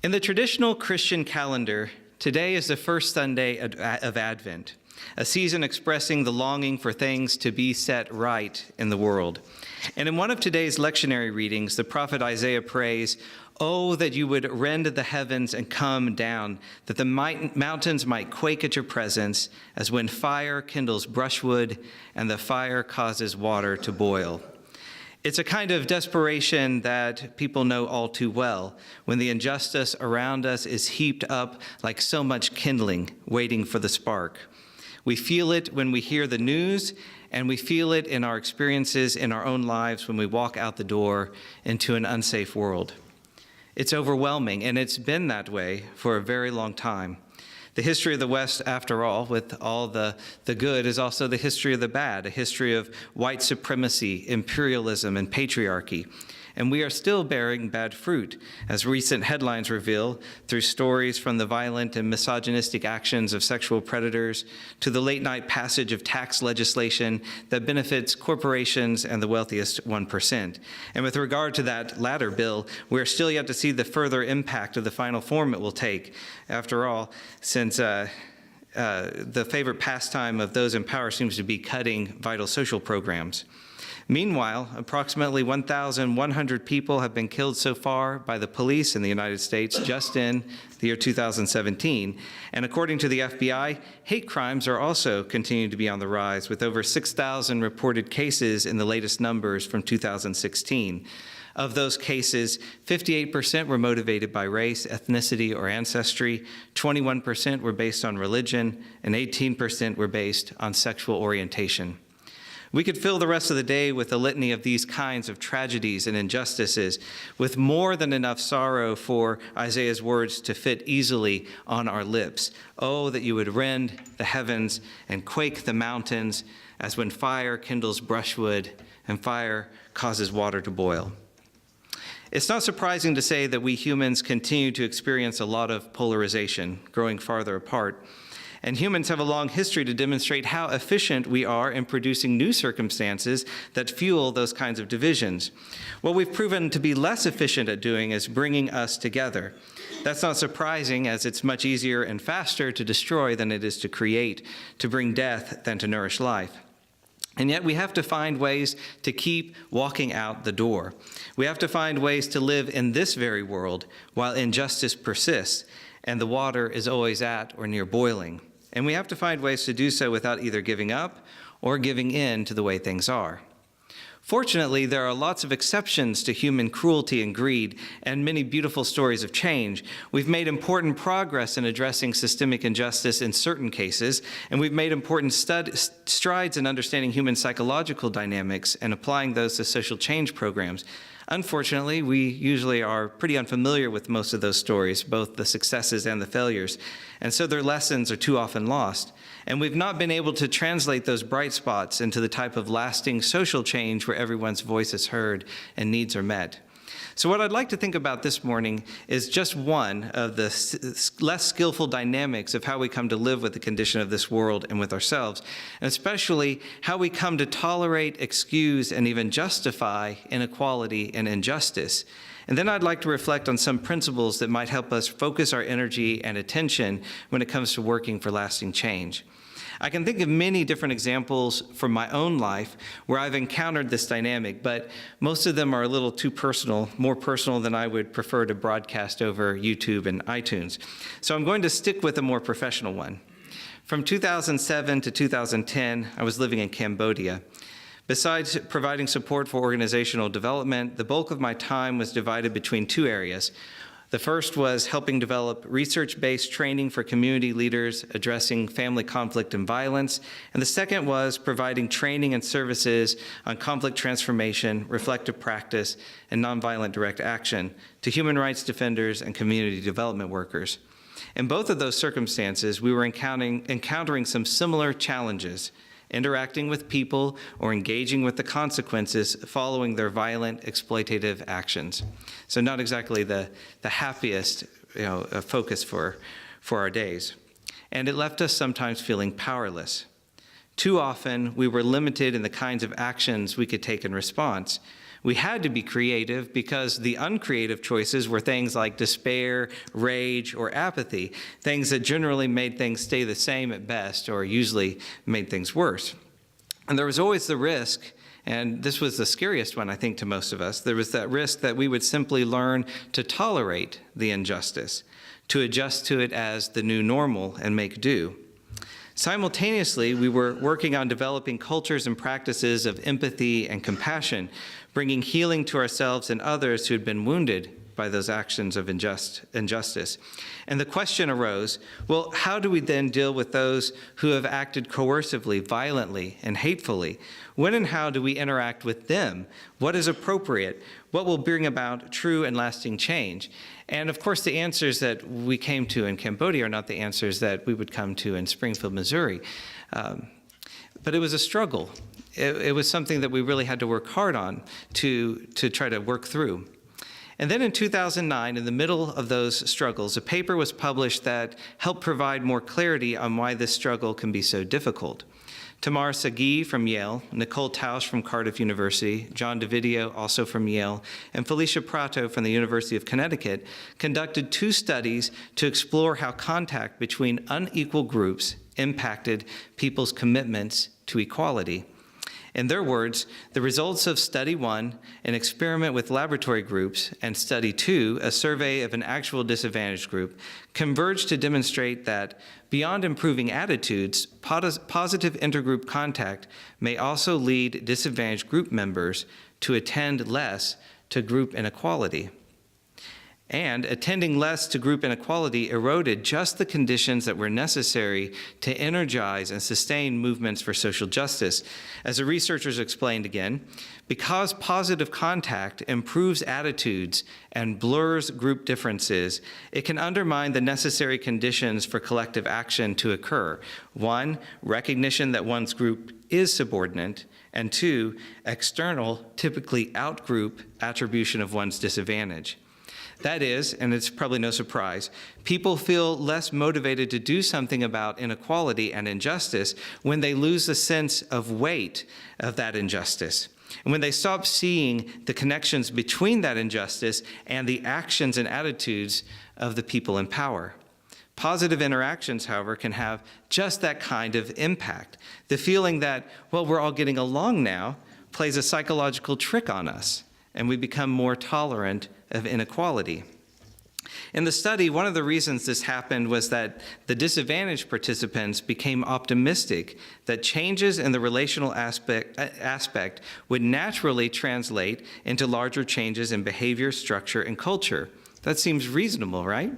In the traditional Christian calendar, today is the first Sunday of Advent, a season expressing the longing for things to be set right in the world. And in one of today's lectionary readings, the prophet Isaiah prays, "Oh, that you would rend the heavens and come down, that the mountains might quake at your presence, as when fire kindles brushwood and the fire causes water to boil." It's a kind of desperation that people know all too well, when the injustice around us is heaped up like so much kindling, waiting for the spark. We feel it when we hear the news, and we feel it in our experiences in our own lives when we walk out the door into an unsafe world. It's overwhelming, and it's been that way for a very long time. The history of the West, after all, with all the good, is also the history of the bad, a history of white supremacy, imperialism, and patriarchy. And we are still bearing bad fruit, as recent headlines reveal, through stories from the violent and misogynistic actions of sexual predators to the late-night passage of tax legislation that benefits corporations and the wealthiest 1%. And with regard to that latter bill, we are still yet to see the further impact of the final form it will take. After all, since the favorite pastime of those in power seems to be cutting vital social programs. Meanwhile, approximately 1,100 people have been killed so far by the police in the United States just in the year 2017. And according to the FBI, hate crimes are also continuing to be on the rise, with over 6,000 reported cases in the latest numbers from 2016. Of those cases, 58% were motivated by race, ethnicity, or ancestry, 21% were based on religion, and 18% were based on sexual orientation. We could fill the rest of the day with a litany of these kinds of tragedies and injustices, with more than enough sorrow for Isaiah's words to fit easily on our lips. Oh, that you would rend the heavens and quake the mountains, as when fire kindles brushwood and fire causes water to boil. It's not surprising to say that we humans continue to experience a lot of polarization, growing farther apart. And humans have a long history to demonstrate how efficient we are in producing new circumstances that fuel those kinds of divisions. What we've proven to be less efficient at doing is bringing us together. That's not surprising, as it's much easier and faster to destroy than it is to create, to bring death than to nourish life. And yet we have to find ways to keep walking out the door. We have to find ways to live in this very world while injustice persists and the water is always at or near boiling. And we have to find ways to do so without either giving up or giving in to the way things are. Fortunately, there are lots of exceptions to human cruelty and greed and many beautiful stories of change. We've made important progress in addressing systemic injustice in certain cases, and we've made important strides in understanding human psychological dynamics and applying those to social change programs. Unfortunately, we usually are pretty unfamiliar with most of those stories, both the successes and the failures, and so their lessons are too often lost. And we've not been able to translate those bright spots into the type of lasting social change where everyone's voice is heard and needs are met. So what I'd like to think about this morning is just one of the less skillful dynamics of how we come to live with the condition of this world and with ourselves, and especially how we come to tolerate, excuse, and even justify inequality and injustice. And then I'd like to reflect on some principles that might help us focus our energy and attention when it comes to working for lasting change. I can think of many different examples from my own life where I've encountered this dynamic, but most of them are a little too personal, more personal than I would prefer to broadcast over YouTube and iTunes. So I'm going to stick with a more professional one. From 2007 to 2010, I was living in Cambodia. Besides providing support for organizational development, the bulk of my time was divided between two areas. The first was helping develop research-based training for community leaders addressing family conflict and violence, and the second was providing training and services on conflict transformation, reflective practice, and nonviolent direct action to human rights defenders and community development workers. In both of those circumstances, we were encountering some similar challenges, interacting with people or engaging with the consequences following their violent, exploitative actions. So not exactly the happiest focus for our days. And it left us sometimes feeling powerless. Too often, we were limited in the kinds of actions we could take in response. We had to be creative because the uncreative choices were things like despair, rage, or apathy, things that generally made things stay the same at best or usually made things worse. And there was always the risk, and this was the scariest one, I think, to most of us. There was that risk that we would simply learn to tolerate the injustice, to adjust to it as the new normal and make do. Simultaneously, we were working on developing cultures and practices of empathy and compassion, bringing healing to ourselves and others who had been wounded by those actions of injustice. And the question arose, well, how do we then deal with those who have acted coercively, violently, and hatefully? When and how do we interact with them? What is appropriate? What will bring about true and lasting change? And of course, the answers that we came to in Cambodia are not the answers that we would come to in Springfield, Missouri. But it was a struggle. It was something that we really had to work hard on to try to work through. And then in 2009, in the middle of those struggles, a paper was published that helped provide more clarity on why this struggle can be so difficult. Tamar Sagi from Yale, Nicole Tausch from Cardiff University, John DeVidio, also from Yale, and Felicia Prato from the University of Connecticut conducted 2 studies to explore how contact between unequal groups impacted people's commitments to equality. In their words, the results of Study 1, an experiment with laboratory groups, and Study 2, a survey of an actual disadvantaged group, converged to demonstrate that beyond improving attitudes, positive intergroup contact may also lead disadvantaged group members to attend less to group inequality. And attending less to group inequality eroded just the conditions that were necessary to energize and sustain movements for social justice. As the researchers explained again, because positive contact improves attitudes and blurs group differences, it can undermine the necessary conditions for collective action to occur. 1, recognition that one's group is subordinate, and 2, external, typically out-group attribution of one's disadvantage. That is, and it's probably no surprise, people feel less motivated to do something about inequality and injustice when they lose the sense of weight of that injustice, and when they stop seeing the connections between that injustice and the actions and attitudes of the people in power. Positive interactions, however, can have just that kind of impact. The feeling that, well, we're all getting along now plays a psychological trick on us, and we become more tolerant of inequality. In the study, one of the reasons this happened was that the disadvantaged participants became optimistic that changes in the relational aspect would naturally translate into larger changes in behavior, structure, and culture. That seems reasonable, right?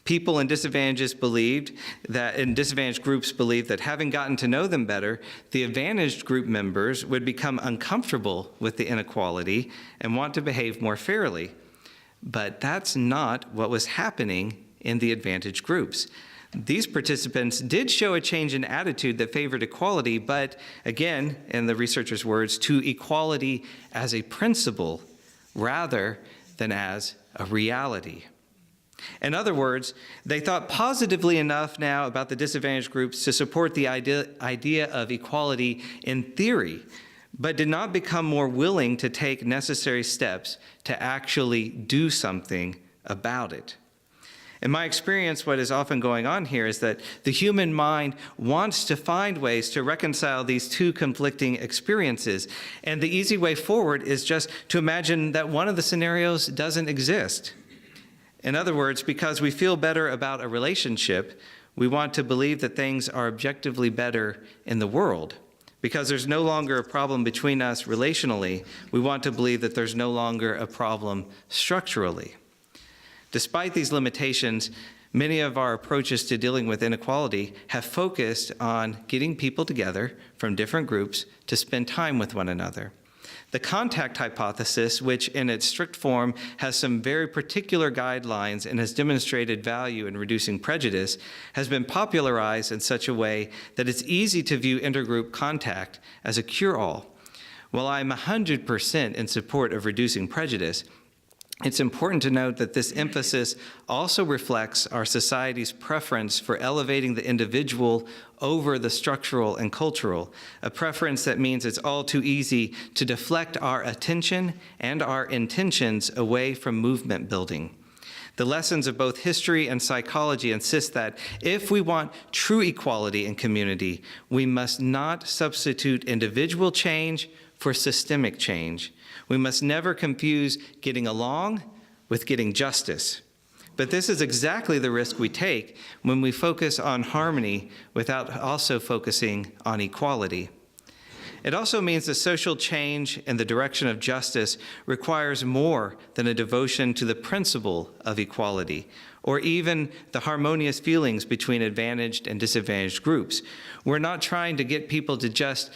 People in disadvantaged groups believed that having gotten to know them better, the advantaged group members would become uncomfortable with the inequality and want to behave more fairly. But that's not what was happening in the advantaged groups. These participants did show a change in attitude that favored equality, but again, in the researchers' words, to equality as a principle rather than as a reality. In other words, they thought positively enough now about the disadvantaged groups to support the idea of equality in theory, but did not become more willing to take necessary steps to actually do something about it. In my experience, what is often going on here is that the human mind wants to find ways to reconcile these 2 conflicting experiences, and the easy way forward is just to imagine that one of the scenarios doesn't exist. In other words, because we feel better about a relationship, we want to believe that things are objectively better in the world. Because there's no longer a problem between us relationally, we want to believe that there's no longer a problem structurally. Despite these limitations, many of our approaches to dealing with inequality have focused on getting people together from different groups to spend time with one another. The contact hypothesis, which in its strict form has some very particular guidelines and has demonstrated value in reducing prejudice, has been popularized in such a way that it's easy to view intergroup contact as a cure-all. While I'm 100% in support of reducing prejudice, It's important to note that this emphasis also reflects our society's preference for elevating the individual over the structural and cultural, a preference that means it's all too easy to deflect our attention and our intentions away from movement building. The lessons of both history and psychology insist that if we want true equality in community, we must not substitute individual change for systemic change. We must never confuse getting along with getting justice. But this is exactly the risk we take when we focus on harmony without also focusing on equality. It also means that social change in the direction of justice requires more than a devotion to the principle of equality, or even the harmonious feelings between advantaged and disadvantaged groups. We're not trying to get people to just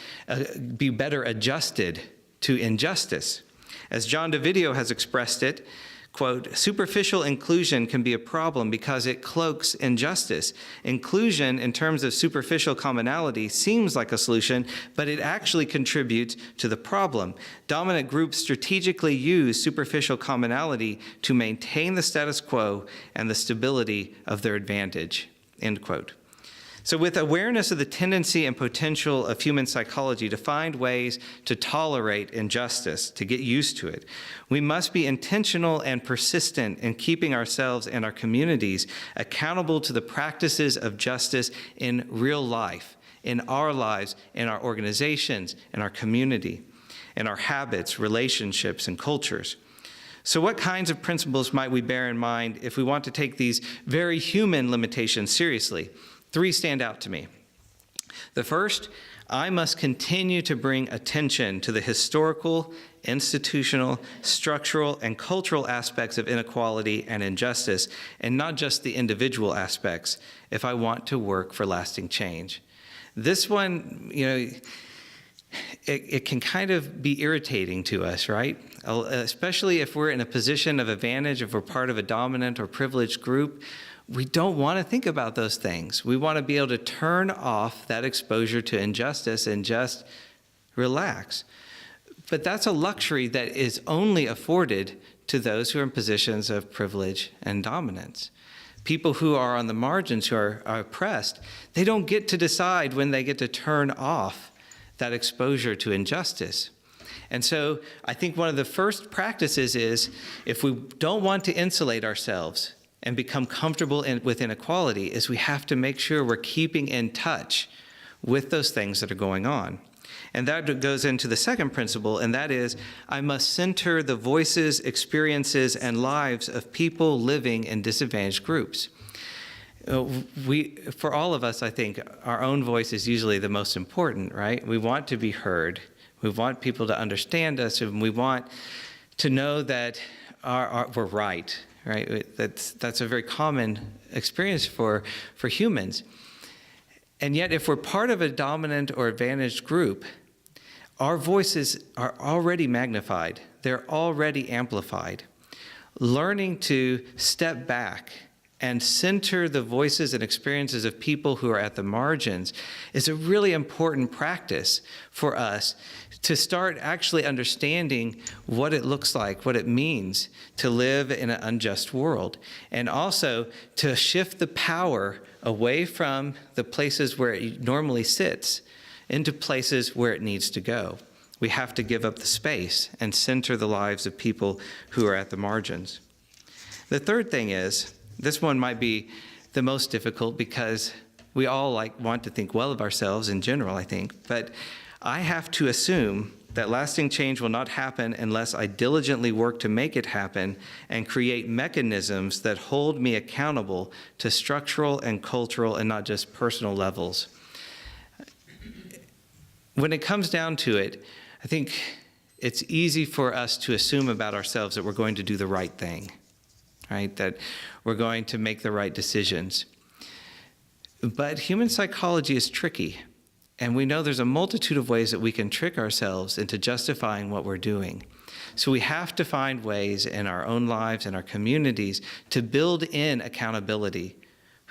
be better adjusted to injustice. As John DeVideo has expressed it, quote, "Superficial inclusion can be a problem because it cloaks injustice. Inclusion in terms of superficial commonality seems like a solution, but it actually contributes to the problem. Dominant groups strategically use superficial commonality to maintain the status quo and the stability of their advantage," end quote. So with awareness of the tendency and potential of human psychology to find ways to tolerate injustice, to get used to it, we must be intentional and persistent in keeping ourselves and our communities accountable to the practices of justice in real life, in our lives, in our organizations, in our community, in our habits, relationships, and cultures. So what kinds of principles might we bear in mind if we want to take these very human limitations seriously? 3 stand out to me. The first, I must continue to bring attention to the historical, institutional, structural, and cultural aspects of inequality and injustice, and not just the individual aspects, if I want to work for lasting change. This one, it can kind of be irritating to us, right? Especially if we're in a position of advantage, if we're part of a dominant or privileged group. We don't want to think about those things. We want to be able to turn off that exposure to injustice and just relax. But that's a luxury that is only afforded to those who are in positions of privilege and dominance. People who are on the margins, who are oppressed, they don't get to decide when they get to turn off that exposure to injustice. And so I think one of the first practices is, if we don't want to insulate ourselves and become comfortable with inequality, is we have to make sure we're keeping in touch with those things that are going on. And that goes into the second principle, and that is, I must center the voices, experiences, and lives of people living in disadvantaged groups. For all of us, I think, our own voice is usually the most important, right? We want to be heard. We want people to understand us, and we want to know that we're right. Right? That's a very common experience for humans. And yet, if we're part of a dominant or advantaged group, our voices are already magnified. They're already amplified. Learning to step back and center the voices and experiences of people who are at the margins is a really important practice for us to start actually understanding what it looks like, what it means to live in an unjust world, and also to shift the power away from the places where it normally sits into places where it needs to go. We have to give up the space and center the lives of people who are at the margins. The third thing is, this one might be the most difficult because we all want to think well of ourselves in general, I think, but I have to assume that lasting change will not happen unless I diligently work to make it happen and create mechanisms that hold me accountable to structural and cultural and not just personal levels. When it comes down to it, I think it's easy for us to assume about ourselves that we're going to do the right thing, right? That we're going to make the right decisions. But human psychology is tricky. And we know there's a multitude of ways that we can trick ourselves into justifying what we're doing. So we have to find ways in our own lives and our communities to build in accountability.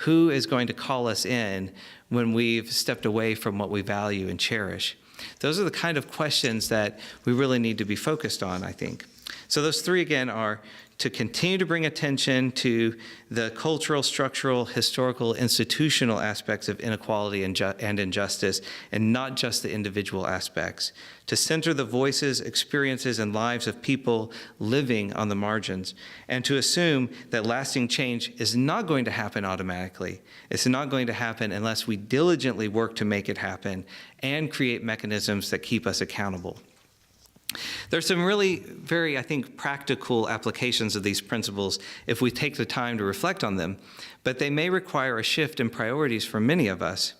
Who is going to call us in when we've stepped away from what we value and cherish? Those are the kind of questions that we really need to be focused on, I think. So those 3, again, are to continue to bring attention to the cultural, structural, historical, institutional aspects of inequality and injustice, and not just the individual aspects, to center the voices, experiences, and lives of people living on the margins, and to assume that lasting change is not going to happen automatically. It's not going to happen unless we diligently work to make it happen and create mechanisms that keep us accountable. There's some really very, I think, practical applications of these principles if we take the time to reflect on them, but they may require a shift in priorities for many of us.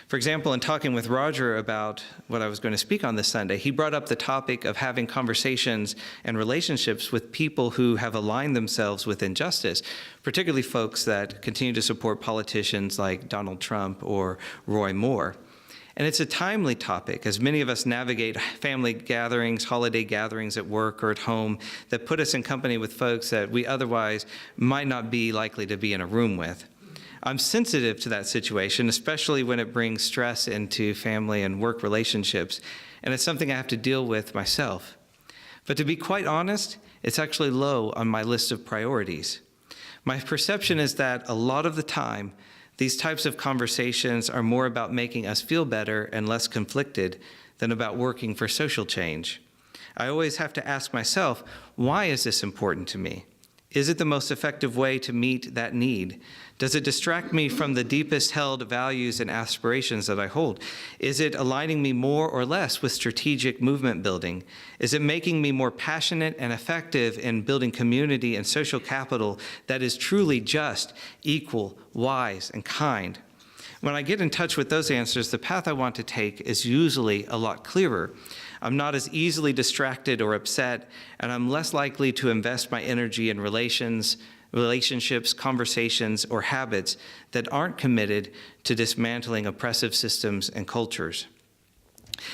For example, in talking with Roger about what I was going to speak on this Sunday, he brought up the topic of having conversations and relationships with people who have aligned themselves with injustice, particularly folks that continue to support politicians like Donald Trump or Roy Moore. And it's a timely topic as many of us navigate family gatherings, holiday gatherings at work or at home that put us in company with folks that we otherwise might not be likely to be in a room with. I'm sensitive to that situation, especially when it brings stress into family and work relationships, and it's something I have to deal with myself. But to be quite honest, it's actually low on my list of priorities. My perception is that a lot of the time, these types of conversations are more about making us feel better and less conflicted than about working for social change. I always have to ask myself, why is this important to me? Is it the most effective way to meet that need? Does it distract me from the deepest held values and aspirations that I hold? Is it aligning me more or less with strategic movement building? Is it making me more passionate and effective in building community and social capital that is truly just, equal, wise, and kind? When I get in touch with those answers, the path I want to take is usually a lot clearer. I'm not as easily distracted or upset, and I'm less likely to invest my energy in relationships, conversations, or habits that aren't committed to dismantling oppressive systems and cultures.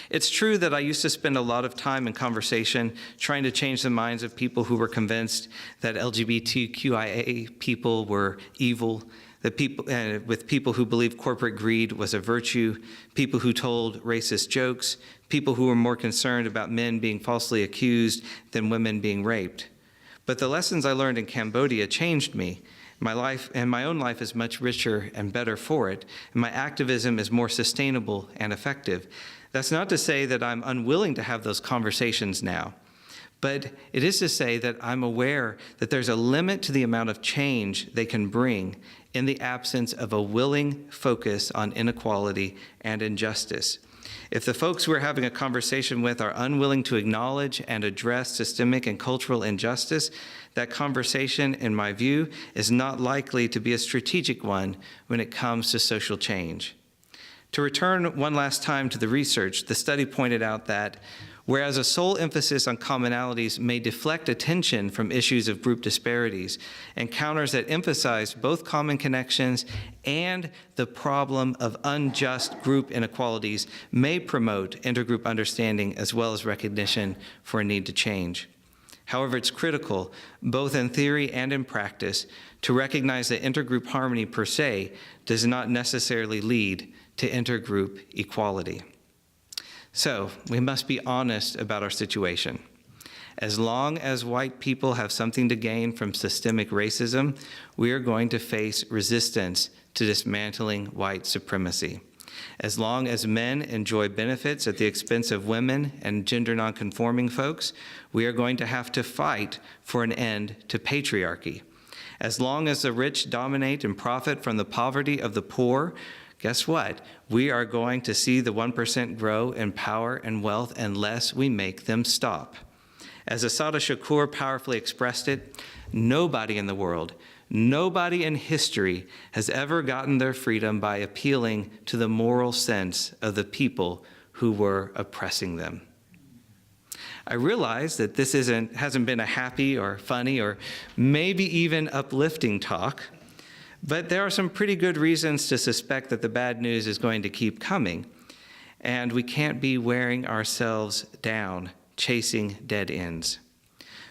It's true that I used to spend a lot of time in conversation trying to change the minds of people who were convinced that LGBTQIA people were evil, with people who believed corporate greed was a virtue, people who told racist jokes, people who were more concerned about men being falsely accused than women being raped. But the lessons I learned in Cambodia changed me. My life and my own life is much richer and better for it, and my activism is more sustainable and effective. That's not to say that I'm unwilling to have those conversations now, but it is to say that I'm aware that there's a limit to the amount of change they can bring in the absence of a willing focus on inequality and injustice. If the folks we're having a conversation with are unwilling to acknowledge and address systemic and cultural injustice, that conversation, in my view, is not likely to be a strategic one when it comes to social change. To return one last time to the research, the study pointed out that whereas a sole emphasis on commonalities may deflect attention from issues of group disparities, encounters that emphasize both common connections and the problem of unjust group inequalities may promote intergroup understanding as well as recognition for a need to change. However, it's critical, both in theory and in practice, to recognize that intergroup harmony per se does not necessarily lead to intergroup equality. So, we must be honest about our situation. As long as white people have something to gain from systemic racism, we are going to face resistance to dismantling white supremacy. As long as men enjoy benefits at the expense of women and gender nonconforming folks, we are going to have to fight for an end to patriarchy. As long as the rich dominate and profit from the poverty of the poor, guess what? We are going to see the 1% grow in power and wealth unless we make them stop. As Assata Shakur powerfully expressed it, nobody in the world, nobody in history has ever gotten their freedom by appealing to the moral sense of the people who were oppressing them. I realize that this hasn't been a happy or funny or maybe even uplifting talk, but there are some pretty good reasons to suspect that the bad news is going to keep coming, and we can't be wearing ourselves down, chasing dead ends.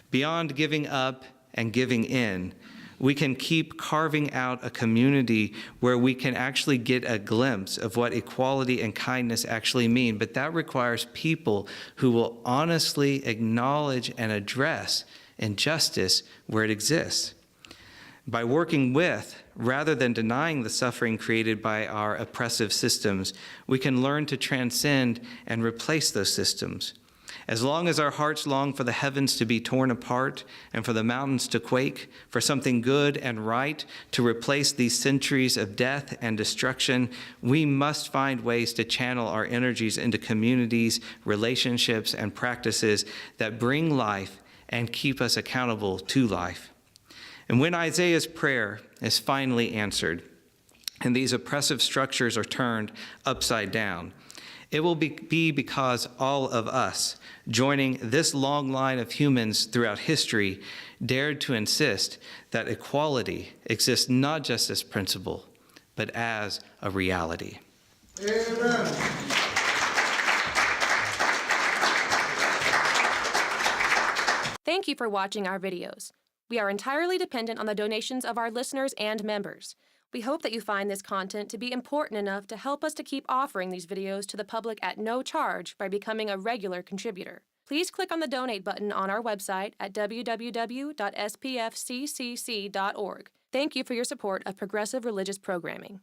Beyond giving up and giving in, we can keep carving out a community where we can actually get a glimpse of what equality and kindness actually mean, but that requires people who will honestly acknowledge and address and justice where it exists. By working with, rather than denying the suffering created by our oppressive systems, we can learn to transcend and replace those systems. As long as our hearts long for the heavens to be torn apart and for the mountains to quake, for something good and right to replace these centuries of death and destruction, we must find ways to channel our energies into communities, relationships, and practices that bring life and keep us accountable to life. And when Isaiah's prayer is finally answered and these oppressive structures are turned upside down, it will be because all of us, joining this long line of humans throughout history, dared to insist that equality exists not just as principle, but as a reality. Amen. Thank you for watching our videos. We are entirely dependent on the donations of our listeners and members. We hope that you find this content to be important enough to help us to keep offering these videos to the public at no charge by becoming a regular contributor. Please click on the donate button on our website at www.spfccc.org. Thank you for your support of progressive religious programming.